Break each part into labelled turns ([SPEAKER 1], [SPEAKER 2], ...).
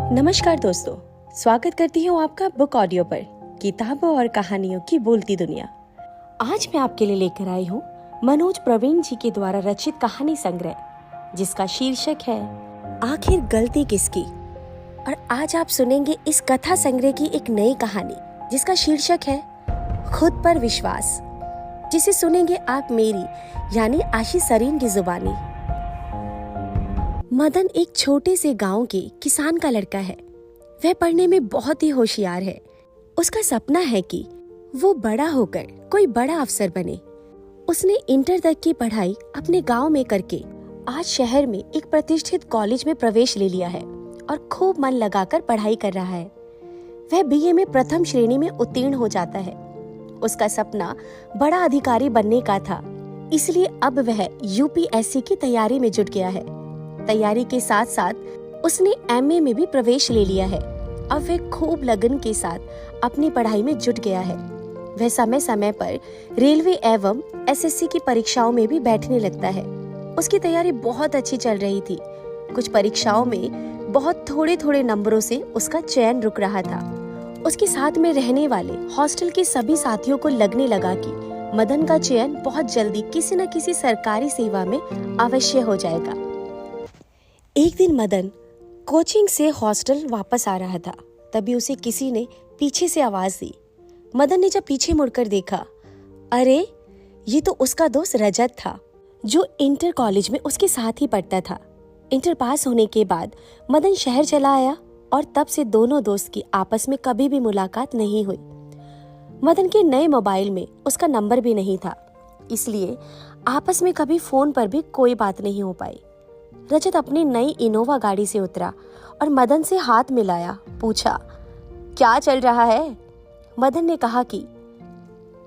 [SPEAKER 1] नमस्कार दोस्तों, स्वागत करती हूँ आपका बुक ऑडियो पर किताबों और कहानियों की बोलती दुनिया। आज मैं आपके लिए लेकर आई हूँ मनोज प्रवीण जी के द्वारा रचित कहानी संग्रह, जिसका शीर्षक है आखिर गलती किसकी। और आज आप सुनेंगे इस कथा संग्रह की एक नई कहानी जिसका शीर्षक है खुद पर विश्वास, जिसे सुनेंगे आप मेरी यानी आशीष सरीन की जुबानी। मदन एक छोटे से गांव के किसान का लड़का है। वह पढ़ने में बहुत ही होशियार है। उसका सपना है कि वो बड़ा होकर कोई बड़ा अफसर बने। उसने इंटर तक की पढ़ाई अपने गांव में करके आज शहर में एक प्रतिष्ठित कॉलेज में प्रवेश ले लिया है और खूब मन लगाकर पढ़ाई कर रहा है। वह बीए में प्रथम श्रेणी में उत्तीर्ण हो जाता है। उसका सपना बड़ा अधिकारी बनने का था, इसलिए अब वह यूपीएससी की तैयारी में जुट गया है। तैयारी के साथ साथ उसने एमए में भी प्रवेश ले लिया है। अब वह खूब लगन के साथ अपनी पढ़ाई में जुट गया है। वह समय समय पर रेलवे एवं एसएससी की परीक्षाओं में भी बैठने लगता है। उसकी तैयारी बहुत अच्छी चल रही थी। कुछ परीक्षाओं में बहुत थोड़े थोड़े नंबरों से उसका चयन रुक रहा था। उसके साथ में रहने वाले हॉस्टल के सभी साथियों को लगने लगा कि मदन का चयन बहुत जल्दी किसी न किसी सरकारी सेवा में अवश्य हो जाएगा। एक दिन मदन कोचिंग से हॉस्टल वापस आ रहा था, तभी उसे किसी ने पीछे से आवाज दी। मदन ने जब पीछे मुड़कर देखा, अरे ये तो उसका दोस्त रजत था, जो इंटर कॉलेज में उसके साथ ही पढ़ता था। इंटर पास होने के बाद मदन शहर चला आया और तब से दोनों दोस्त की आपस में कभी भी मुलाकात नहीं हुई। मदन के नए मोबाइल में उसका नंबर भी नहीं था, इसलिए आपस में कभी फोन पर भी कोई बात नहीं हो पाई। रजत अपनी नई इनोवा गाड़ी से उतरा और मदन से हाथ मिलाया। पूछा, क्या चल रहा है? मदन ने कहा कि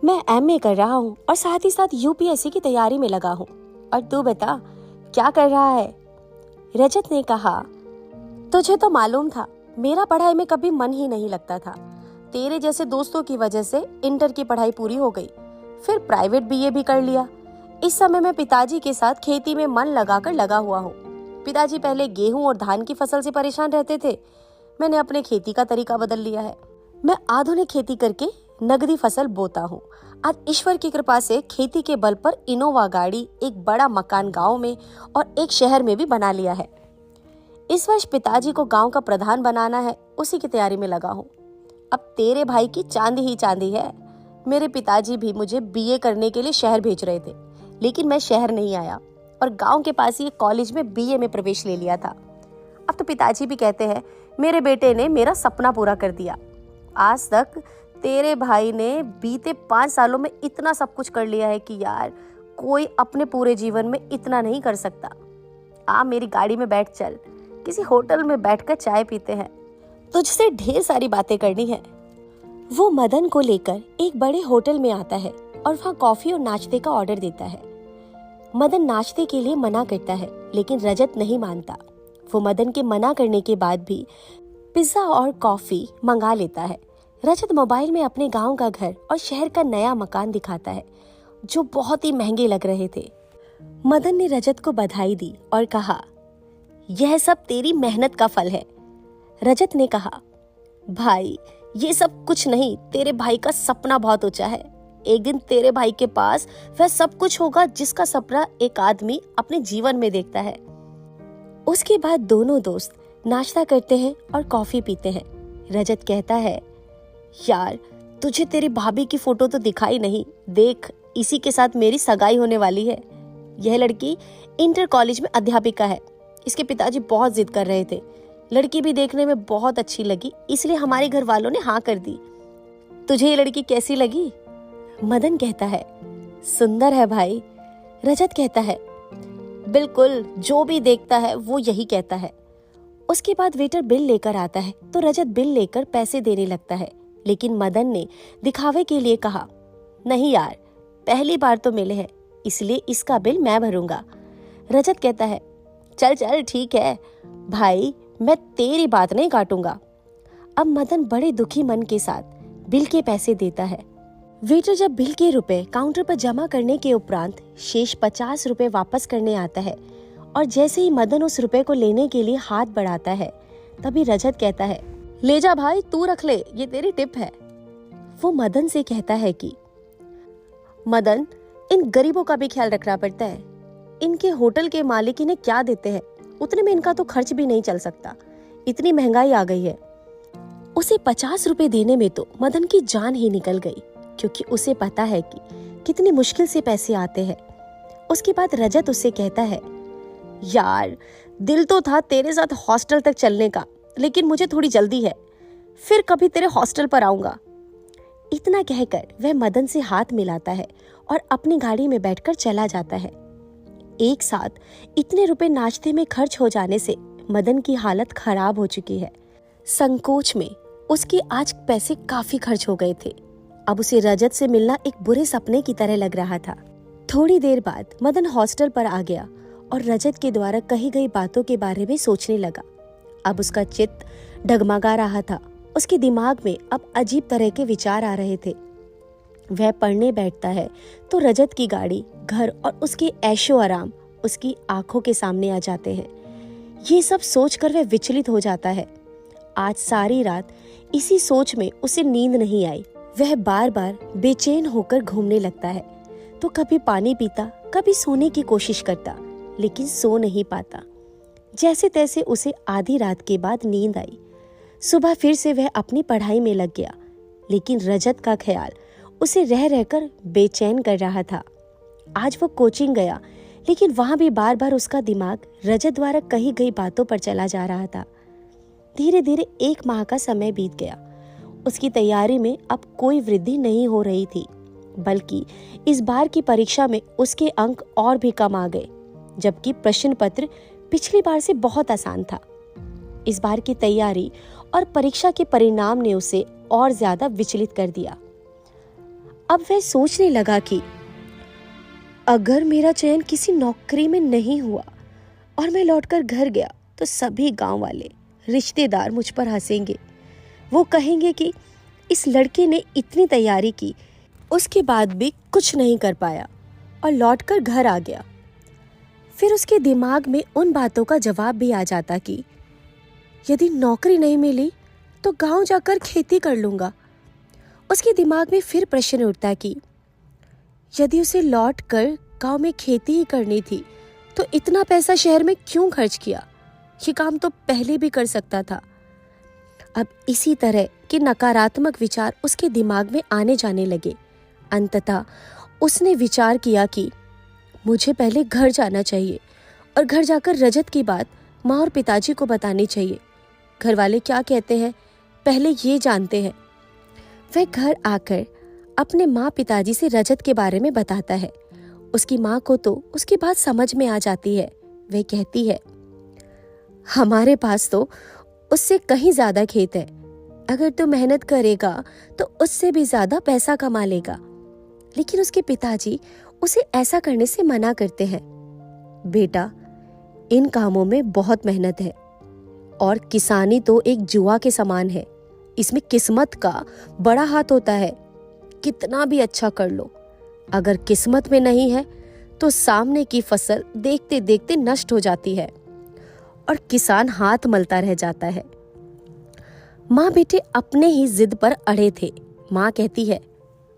[SPEAKER 1] मैं एमए कर रहा हूँ और साथ ही साथ यूपीएससी की तैयारी में लगा हूँ। और तू बता, क्या कर रहा है? रजत ने कहा, तुझे तो मालूम था मेरा पढ़ाई में कभी मन ही नहीं लगता था। तेरे जैसे दोस्तों की वजह से इंटर की पढ़ाई पूरी हो गई, फिर प्राइवेट बीए भी कर लिया। इस समय मैं पिताजी के साथ खेती में मन लगाकर लगा हुआ हूँ। पिताजी पहले गेहूं और धान की फसल से परेशान रहते थे। मैंने अपने खेती का तरीका बदल लिया है। मैं आधुनिक खेती करके नगदी फसल बोता हूँ। आज ईश्वर की कृपा से खेती के बल पर इनोवा गाड़ी, एक बड़ा मकान गांव में और एक शहर में भी बना लिया है। इस वर्ष पिताजी को गांव का प्रधान बनाना है, उसी की तैयारी में लगा हूँ। अब तेरे भाई की चांदी ही चांदी है। मेरे पिताजी भी मुझे बीए करने के लिए शहर भेज रहे थे, लेकिन मैं शहर नहीं आया और गांव के पास ही एक कॉलेज में बीए में प्रवेश ले लिया था। अब तो पिताजी भी कहते हैं मेरे बेटे ने मेरा सपना पूरा कर दिया। आज तक तेरे भाई ने बीते 5 सालों में इतना सब कुछ कर लिया है कि यार, कोई अपने पूरे जीवन में इतना नहीं कर सकता। आ मेरी गाड़ी में बैठ, चल किसी होटल में बैठकर चाय पीते हैं, तुझसे ढेर सारी बातें करनी है। वो मदन को लेकर एक बड़े होटल में आता है और वहाँ कॉफी और नाश्ते का ऑर्डर देता है। मदन नाश्ते के लिए मना करता है, लेकिन रजत नहीं मानता। वो मदन के मना करने के बाद भी पिज्जा और कॉफी मंगा लेता है। रजत मोबाइल में अपने गांव का घर और शहर का नया मकान दिखाता है, जो बहुत ही महंगे लग रहे थे। मदन ने रजत को बधाई दी और कहा, यह सब तेरी मेहनत का फल है। रजत ने कहा, भाई ये सब कुछ नहीं, तेरे भाई का सपना बहुत ऊंचा है। एक दिन तेरे भाई के पास वह सब कुछ होगा जिसका सपना एक आदमी अपने जीवन में देखता है। उसके बाद दोनों दोस्त नाश्ता करते हैं और कॉफी पीते हैं। रजत कहता है, यार तुझे तेरी भाभी की फोटो तो दिखाई नहीं, देख इसी के साथ मेरी सगाई होने वाली है। यह लड़की इंटर कॉलेज में अध्यापिका है। इसके पिताजी बहुत जिद कर रहे थे। लड़की भी देखने में बहुत अच्छी लगी, इसलिए हमारे घर वालों ने हाँ कर दी। तुझे ये लड़की कैसी लगी? मदन कहता है, सुंदर है भाई। रजत कहता है, बिल्कुल, जो भी देखता है वो यही कहता है। उसके बाद वेटर बिल लेकर आता है तो रजत बिल लेकर पैसे देने लगता है, लेकिन मदन ने दिखावे के लिए कहा, नहीं यार, पहली बार तो मिले हैं, इसलिए इसका बिल मैं भरूंगा। रजत कहता है, चल चल ठीक है भाई, मैं तेरी बात नहीं काटूंगा। अब मदन बड़े दुखी मन के साथ बिल के पैसे देता है। वेटर जब बिल के रुपए काउंटर पर जमा करने के उपरांत शेष 50 रुपए वापस करने आता है और जैसे ही मदन उस रुपए को लेने के लिए हाथ बढ़ाता है, तभी रजत कहता है, ले जा भाई, तू रख ले, ये तेरी टिप है। वो मदन से कहता है कि मदन, इन गरीबों का भी ख्याल रखना पड़ता है। इनके होटल के मालिक इन्हें क्या देते हैं, उतने में इनका तो खर्च भी नहीं चल सकता, इतनी महंगाई आ गई है। उसे 50 रुपए देने में तो मदन की जान ही निकल गई, क्योंकि उसे पता है कि कितनी मुश्किल से पैसे आते हैं। उसके बाद रजत उससे कहता है, यार दिल तो था तेरे साथ हॉस्टल तक चलने का, लेकिन मुझे थोड़ी जल्दी है, फिर कभी तेरे हॉस्टल पर आऊंगा। इतना कहकर वह मदन से हाथ मिलाता है और अपनी गाड़ी में बैठकर चला जाता है। एक साथ इतने रुपए नाश्ते में खर्च हो जाने से मदन की हालत खराब हो चुकी है। संकोच में उसके आज पैसे काफी खर्च हो गए थे। अब उसे रजत से मिलना एक बुरे सपने की तरह लग रहा था। थोड़ी देर बाद मदन हॉस्टल पर आ गया और रजत के द्वारा कही गई बातों के बारे में सोचने लगा। अब उसका चित्त डगमगा रहा था। उसके दिमाग में अब अजीब तरह के विचार आ रहे थे। वह पढ़ने बैठता है तो रजत की गाड़ी, घर और उसके ऐशो आराम उसकी आंखों के सामने आ जाते हैं। ये सब सोचकर वह विचलित हो जाता है। आज सारी रात इसी सोच में उसे नींद नहीं आई। वह बार बार बेचैन होकर घूमने लगता है, तो कभी पानी पीता, कभी सोने की कोशिश करता, लेकिन सो नहीं पाता। जैसे तैसे उसे आधी रात के बाद नींद आई। सुबह फिर से वह अपनी पढ़ाई में लग गया, लेकिन रजत का ख्याल उसे रह रहकर बेचैन कर रहा था। आज वो कोचिंग गया, लेकिन वहां भी बार बार उसका दिमाग रजत द्वारा कही गई बातों पर चला जा रहा था। धीरे धीरे 1 माह का समय बीत गया। उसकी तैयारी में अब कोई वृद्धि नहीं हो रही थी, बल्कि इस बार की परीक्षा में उसके अंक और भी कम आ गए, जबकि प्रश्न पत्र पिछली बार से बहुत आसान था। इस बार की तैयारी और परीक्षा के परिणाम ने उसे और ज्यादा विचलित कर दिया। अब वह सोचने लगा कि अगर मेरा चयन किसी नौकरी में नहीं हुआ और मैं लौटकर घर गया तो सभी गांव वाले, रिश्तेदार मुझ पर हंसेंगे। वो कहेंगे कि इस लड़के ने इतनी तैयारी की, उसके बाद भी कुछ नहीं कर पाया और लौटकर घर आ गया। फिर उसके दिमाग में उन बातों का जवाब भी आ जाता कि यदि नौकरी नहीं मिली तो गांव जाकर खेती कर लूंगा। उसके दिमाग में फिर प्रश्न उठता कि यदि उसे लौट कर गांव में खेती ही करनी थी तो इतना पैसा शहर में क्यों खर्च किया, ये काम तो पहले भी कर सकता था। अब इसी तरह के नकारात्मक विचार उसके दिमाग में आने जाने लगे। अंततः उसने विचार किया कि मुझे पहले घर जाना चाहिए और घर जाकर रजत की बात माँ और पिताजी को बतानी चाहिए। घर वाले क्या कहते हैं पहले ये जानते हैं। वह घर आकर अपने माँ पिताजी से रजत के बारे में बताता है। उसकी माँ को तो उसकी बात समझ में आ जाती है। वह कहती है, हमारे पास तो उससे कहीं ज्यादा खेत है, अगर तू मेहनत करेगा तो उससे भी ज्यादा पैसा कमा लेगा। लेकिन उसके पिताजी उसे ऐसा करने से मना करते हैं। बेटा, इन कामों में बहुत मेहनत है और किसानी तो एक जुआ के समान है। इसमें किस्मत का बड़ा हाथ होता है। कितना भी अच्छा कर लो, अगर किस्मत में नहीं है तो सामने की फसल देखते देखते नष्ट हो जाती है और किसान हाथ मलता रह जाता है। माँ बेटे अपने ही जिद पर अड़े थे। माँ कहती है,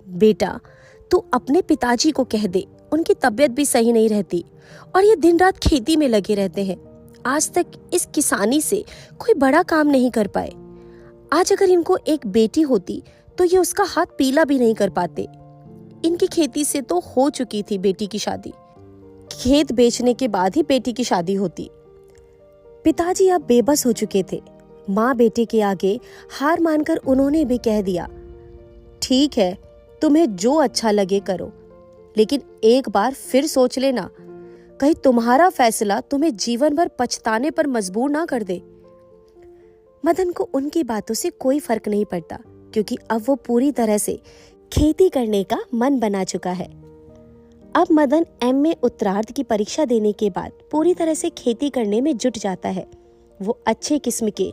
[SPEAKER 1] बेटा तू अपने पिताजी को कह दे, उनकी तबीयत भी सही नहीं रहती और ये दिन रात खेती में लगे रहते हैं। आज तक इस किसानी से कोई बड़ा काम नहीं कर पाए। आज अगर इनको एक बेटी होती तो ये उसका हाथ पीला भी नहीं कर पाते। इनकी खेती से तो हो चुकी थी बेटी की शादी, खेत बेचने के बाद ही बेटी की शादी होती। पिताजी अब बेबस हो चुके थे। माँ बेटे के आगे हार मानकर उन्होंने भी कह दिया, ठीक है, तुम्हें जो अच्छा लगे करो, लेकिन एक बार फिर सोच लेना, कहीं तुम्हारा फैसला तुम्हें जीवन भर पछताने पर मजबूर ना कर दे। मदन को उनकी बातों से कोई फर्क नहीं पड़ता, क्योंकि अब वो पूरी तरह से खेती करने का मन बना चुका है। अब मदन एमए उत्तरार्ध की परीक्षा देने के बाद पूरी तरह से खेती करने में जुट जाता है। वो अच्छे किस्म के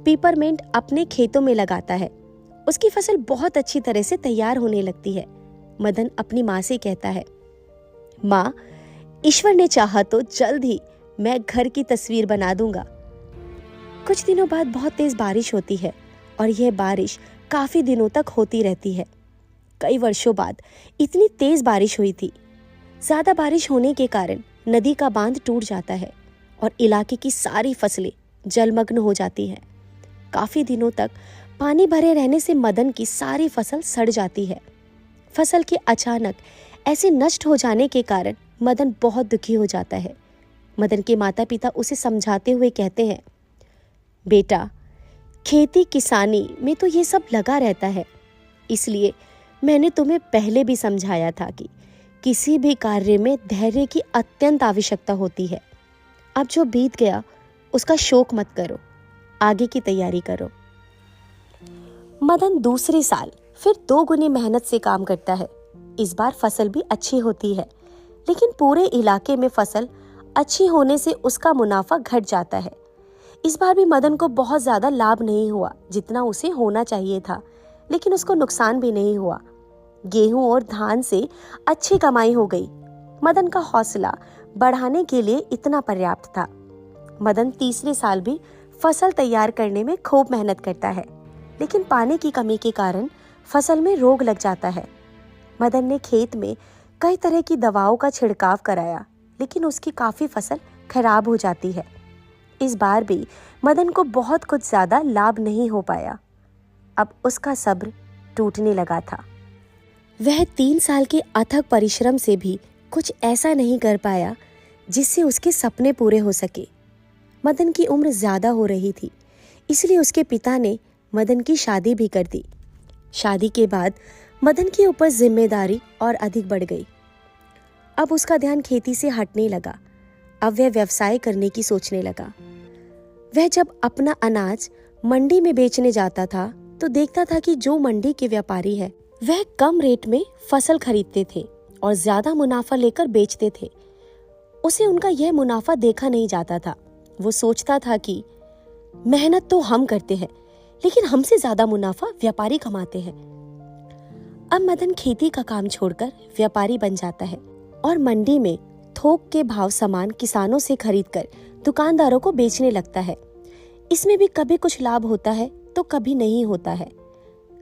[SPEAKER 1] पीपरमेंट अपने खेतों में लगाता है। उसकी फसल बहुत अच्छी तरह से तैयार होने लगती है। मदन अपनी माँ से कहता है, माँ, ईश्वर ने चाहा तो जल्द ही मैं घर की तस्वीर बना दूंगा। कुछ दिनों बाद बहुत तेज बारिश होती है और यह बारिश काफी दिनों तक होती रहती है। कई वर्षों बाद इतनी तेज बारिश हुई थी। ज्यादा बारिश होने के कारण नदी का बांध टूट जाता है और इलाके की सारी फसलें जलमग्न हो जाती हैं। काफी दिनों तक पानी भरे रहने से मदन की सारी फसल सड़ जाती है। फसल के अचानक ऐसे नष्ट हो जाने के कारण मदन बहुत दुखी हो जाता है। मदन के माता पिता उसे समझाते हुए कहते हैं, बेटा, खेती किसानी में तो ये सब लगा रहता है, इसलिए मैंने तुम्हें पहले भी समझाया था कि किसी भी कार्य में धैर्य की अत्यंत आवश्यकता होती है। अब जो बीत गया उसका शोक मत करो, आगे की तैयारी करो। मदन दूसरे साल फिर 2 गुनी मेहनत से काम करता है। इस बार फसल भी अच्छी होती है, लेकिन पूरे इलाके में फसल अच्छी होने से उसका मुनाफा घट जाता है। इस बार भी मदन को बहुत ज्यादा लाभ नहीं हुआ जितना उसे होना चाहिए था, लेकिन उसको नुकसान भी नहीं हुआ। गेहूं और धान से अच्छी कमाई हो गई। मदन का हौसला बढ़ाने के लिए इतना पर्याप्त था। मदन तीसरे साल भी फसल तैयार करने में खूब मेहनत करता है, लेकिन पानी की कमी के कारण फसल में रोग लग जाता है। मदन ने खेत में कई तरह की दवाओं का छिड़काव कराया, लेकिन उसकी काफी फसल खराब हो जाती है। इस बार भी मदन को बहुत कुछ ज्यादा लाभ नहीं हो पाया। अब उसका सब्र टूटने लगा था। वह 3 साल के अथक परिश्रम से भी कुछ ऐसा नहीं कर पाया जिससे उसके सपने पूरे हो सके। मदन की उम्र ज्यादा हो रही थी, इसलिए उसके पिता ने मदन की शादी भी कर दी। शादी के बाद मदन के ऊपर जिम्मेदारी और अधिक बढ़ गई। अब उसका ध्यान खेती से हटने लगा। अब वह व्यवसाय करने की सोचने लगा। वह जब अपना अनाज मंडी में बेचने जाता था तो देखता था कि जो मंडी के व्यापारी है वह कम रेट में फसल खरीदते थे और ज्यादा मुनाफा लेकर बेचते थे। उसे उनका यह मुनाफा देखा नहीं जाता था। वो सोचता था कि मेहनत तो हम करते हैं, लेकिन हमसे ज्यादा मुनाफा व्यापारी कमाते हैं। अब मदन खेती का काम छोड़कर व्यापारी बन जाता है और मंडी में थोक के भाव सामान किसानों से खरीदकर दुकानदारों को बेचने लगता है। इसमें भी कभी कुछ लाभ होता है तो कभी नहीं होता है।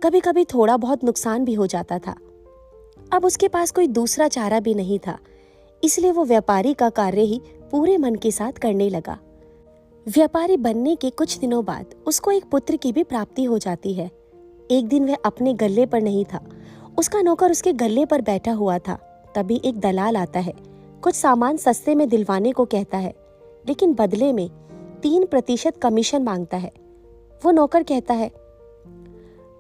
[SPEAKER 1] कभी कभी थोड़ा बहुत नुकसान भी हो जाता था। अब उसके पास कोई दूसरा चारा भी नहीं था, इसलिए वो व्यापारी का कार्य ही पूरे मन के साथ करने लगा। व्यापारी बनने के कुछ दिनों बाद उसको एक पुत्र की भी प्राप्ति हो जाती है। एक दिन वह अपने गल्ले पर नहीं था, उसका नौकर उसके गल्ले पर बैठा हुआ था। तभी एक दलाल आता है, कुछ सामान सस्ते में दिलवाने को कहता है, लेकिन बदले में 3% कमीशन मांगता है। वो नौकर कहता है,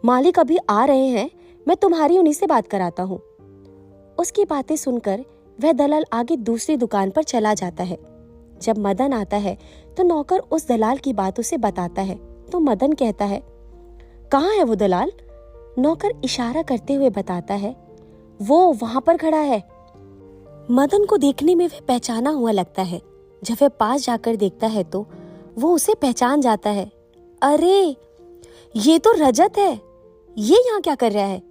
[SPEAKER 1] मालिक अभी आ रहे हैं, मैं तुम्हारी उन्हीं से बात कराता हूँ। उसकी बातें सुनकर वह दलाल आगे दूसरी दुकान पर चला जाता है। जब मदन आता है तो नौकर उस दलाल की बात उसे बताता है तो मदन कहता है, कहाँ है वो दलाल? नौकर इशारा करते हुए बताता है, वो वहां पर खड़ा है। मदन को देखने में वह पहचाना हुआ लगता है। जब वह पास जाकर देखता है तो वो उसे पहचान जाता है। अरे, ये तो रजत है, ये यहाँ क्या कर रहा है?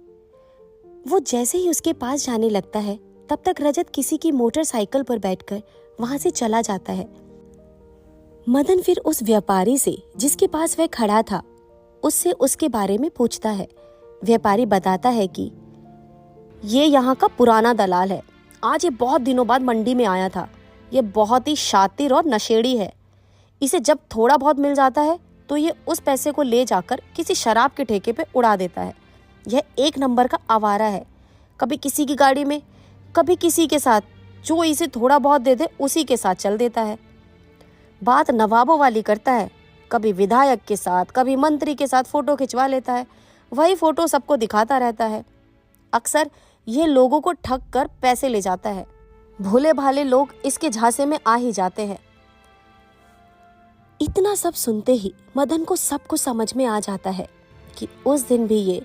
[SPEAKER 1] वो जैसे ही उसके पास जाने लगता है तब तक रजत किसी की मोटरसाइकिल पर बैठकर वहां से चला जाता है। मदन फिर उस व्यापारी से जिसके पास वह खड़ा था उससे उसके बारे में पूछता है। व्यापारी बताता है कि ये यहाँ का पुराना दलाल है, आज ये बहुत दिनों बाद मंडी में आया था। ये बहुत ही शातिर और नशेड़ी है। इसे जब थोड़ा बहुत मिल जाता है तो ये उस पैसे को ले जाकर किसी शराब के ठेके पे उड़ा देता है। यह 1 नंबर का आवारा है, कभी किसी की गाड़ी में, कभी किसी के साथ, जो इसे थोड़ा बहुत दे दे उसी के साथ चल देता है। बात नवाबों वाली करता है, कभी विधायक के साथ, कभी मंत्री के साथ फोटो खिंचवा लेता है, वही फोटो सबको दिखाता रहता है। अक्सर ये लोगों को ठग कर पैसे ले जाता है। भोले भाले लोग इसके झांसे में आ ही जाते हैं। इतना सब सुनते ही मदन को सब कुछ समझ में आ जाता है कि उस दिन भी ये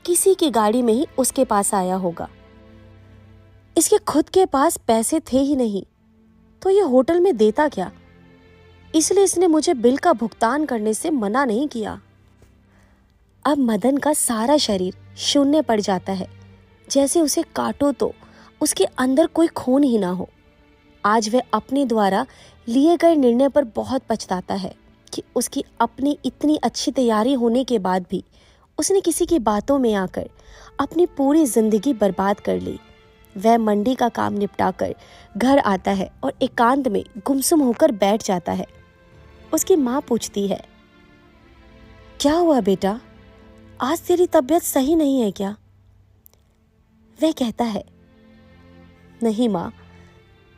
[SPEAKER 1] किसी की गाड़ी में ही उसके पास आया होगा। इसके खुद के पास पैसे थे ही नहीं तो ये होटल में देता क्या? इसलिए इसने मुझे बिल का भुगतान करने से मना नहीं किया। अब मदन का सारा शरीर शून्य पड़ जाता है, जैसे उसे काटो तो उसके अंदर कोई खून ही ना हो। आज वह अपने द्वारा लिए गए निर्णय पर बहुत पछताता है कि उसकी अपनी इतनी अच्छी तैयारी होने के बाद भी उसने किसी की बातों में आकर अपनी पूरी जिंदगी बर्बाद कर ली। वह मंडी का काम निपटाकर घर आता है और एकांत में गुमसुम होकर बैठ जाता है। उसकी माँ पूछती है, क्या हुआ बेटा, आज तेरी तबीयत सही नहीं है क्या? वह कहता है, नहीं माँ,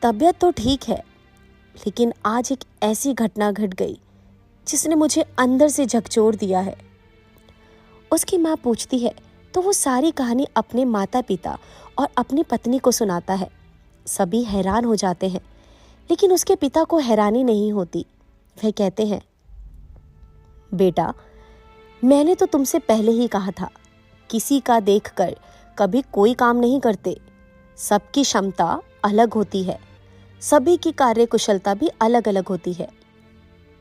[SPEAKER 1] तबीयत तो ठीक है, लेकिन आज एक ऐसी घटना घट गई जिसने मुझे अंदर से झकझोर दिया है। उसकी माँ पूछती है तो वो सारी कहानी अपने माता पिता और अपनी पत्नी को सुनाता है। सभी हैरान हो जाते हैं, लेकिन उसके पिता को हैरानी नहीं होती। वह कहते हैं, बेटा, मैंने तो तुमसे पहले ही कहा था, किसी का देखकर कभी कोई काम नहीं करते। सबकी क्षमता अलग होती है, सभी की कार्यकुशलता भी अलग अलग होती है।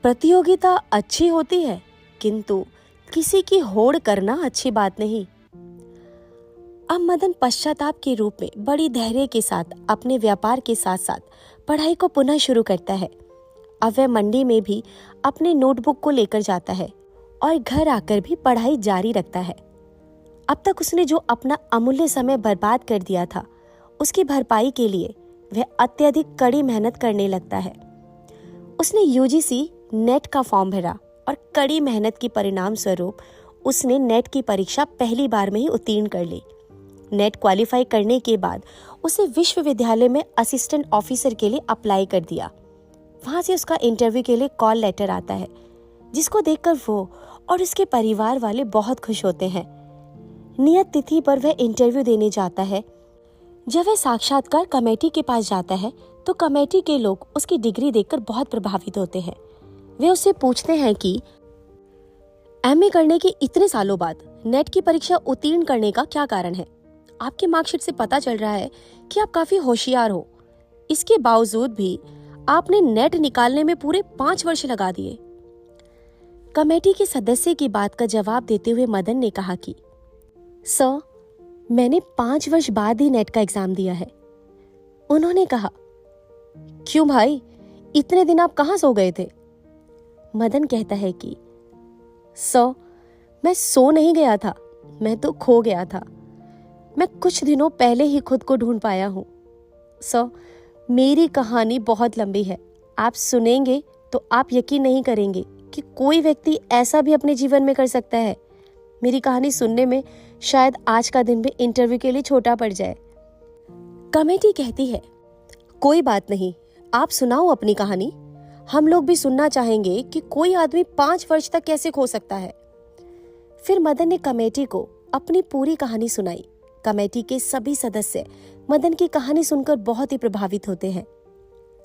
[SPEAKER 1] प्रतियोगिता अच्छी होती है, किंतु किसी की होड़ करना अच्छी बात नहीं। अब मदन पश्चाताप के रूप में बड़ी धैर्य के साथ अपने व्यापार के साथ साथ पढ़ाई को पुनः शुरू करता है। अब वह मंडी में भी अपने नोटबुक को लेकर जाता है और घर आकर भी पढ़ाई जारी रखता है। अब तक उसने जो अपना अमूल्य समय बर्बाद कर दिया था, उसकी भरपाई के लिए वह अत्यधिक कड़ी मेहनत करने लगता है। उसने यूजीसी नेट का फॉर्म भरा और कड़ी मेहनत के परिणाम स्वरूप उसने नेट की परीक्षा पहली बार में ही उत्तीर्ण कर ली। नेट क्वालिफाई करने के बाद उसे विश्वविद्यालय में असिस्टेंट ऑफिसर के लिए अप्लाई कर दिया। वहां से उसका इंटरव्यू के लिए कॉल लेटर आता है, जिसको देखकर वो और उसके परिवार वाले बहुत खुश होते हैं। नियत तिथि पर वह इंटरव्यू देने जाता है। जब वह साक्षात्कार कमेटी के पास जाता है तो कमेटी के लोग उसकी डिग्री देखकर बहुत प्रभावित होते हैं। वे उससे पूछते हैं कि एमए करने के इतने सालों बाद नेट की परीक्षा उत्तीर्ण करने का क्या कारण है? आपके मार्कशीट से पता चल रहा है कि आप काफी होशियार हो। इसके बावजूद भी आपने नेट निकालने में पूरे 5 वर्ष लगा दिए। कमेटी के सदस्य की बात का जवाब देते हुए मदन ने कहा कि सर, मैंने 5 वर्ष बाद ही नेट का एग्जाम दिया है। उन्होंने कहा, क्यों भाई, इतने दिन आप कहाँ सो गए थे? मदन कहता है कि सर, मैं सो नहीं गया था, मैं तो खो गया था। मैं कुछ दिनों पहले ही खुद को ढूंढ पाया हूँ। सर, मेरी कहानी बहुत लंबी है, आप सुनेंगे तो आप यकीन नहीं करेंगे कि कोई व्यक्ति ऐसा भी अपने जीवन में कर सकता है। मेरी कहानी सुनने में शायद आज का दिन भी इंटरव्यू के लिए छोटा पड़ जाए। कमेटी कहती है, कोई बात नहीं, आप सुनाओ अपनी कहानी। हम लोग भी सुनना चाहेंगे कि कोई आदमी 5 वर्ष तक कैसे खो सकता है। फिर मदन ने कमेटी को अपनी पूरी कहानी सुनाई। कमेटी के सभी सदस्य मदन की कहानी सुनकर बहुत ही प्रभावित होते हैं।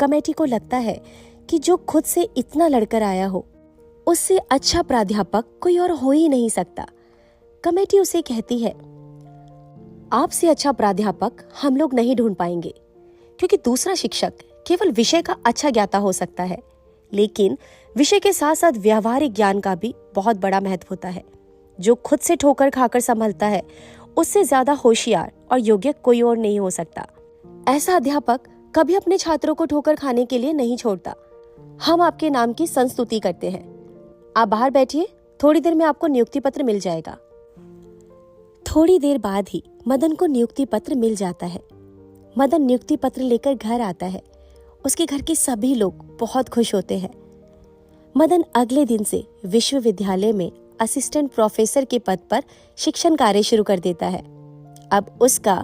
[SPEAKER 1] कमेटी को लगता है कि जो खुद से इतना लड़कर आया हो, उससे अच्छा प्राध्यापक कोई और हो ही नहीं सकता। कमेटी उसे कहती है, आपसे अच्छा प्राध्यापक हम लोग नहीं ढूंढ पाएंगे, क्योंकि दूसरा शिक्षक केवल विषय का अच्छा ज्ञाता हो सकता है, लेकिन विषय के साथ साथ व्यावहारिक ज्ञान का भी बहुत बड़ा महत्व होता है। जो खुद से ठोकर खाकर संभलता है, उससे ज्यादा होशियार और योग्य कोई और नहीं हो सकता। ऐसा अध्यापक कभी अपने छात्रों को ठोकर खाने के लिए नहीं छोड़ता। हम आपके नाम की संस्तुति करते हैं। आप बाहर बैठिए, थोड़ी देर में आपको नियुक्ति पत्र मिल जाएगा। थोड़ी देर बाद ही मदन को नियुक्ति पत्र मिल जाता है। मदन नियुक्ति पत्र लेकर घर आता है। उसके घर के सभी लोग बहुत खुश होते हैं। मदन अगले दिन से विश्वविद्यालय में असिस्टेंट प्रोफेसर के पद पर शिक्षण कार्य शुरू कर देता है। अब उसका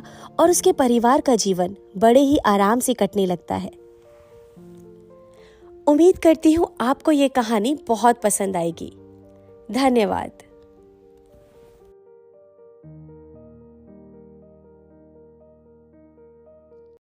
[SPEAKER 1] और उसके परिवार का जीवन बड़े ही आराम से कटने लगता है। उम्मीद करती हूँ आपको ये कहानी बहुत पसंद आएगी। धन्यवाद।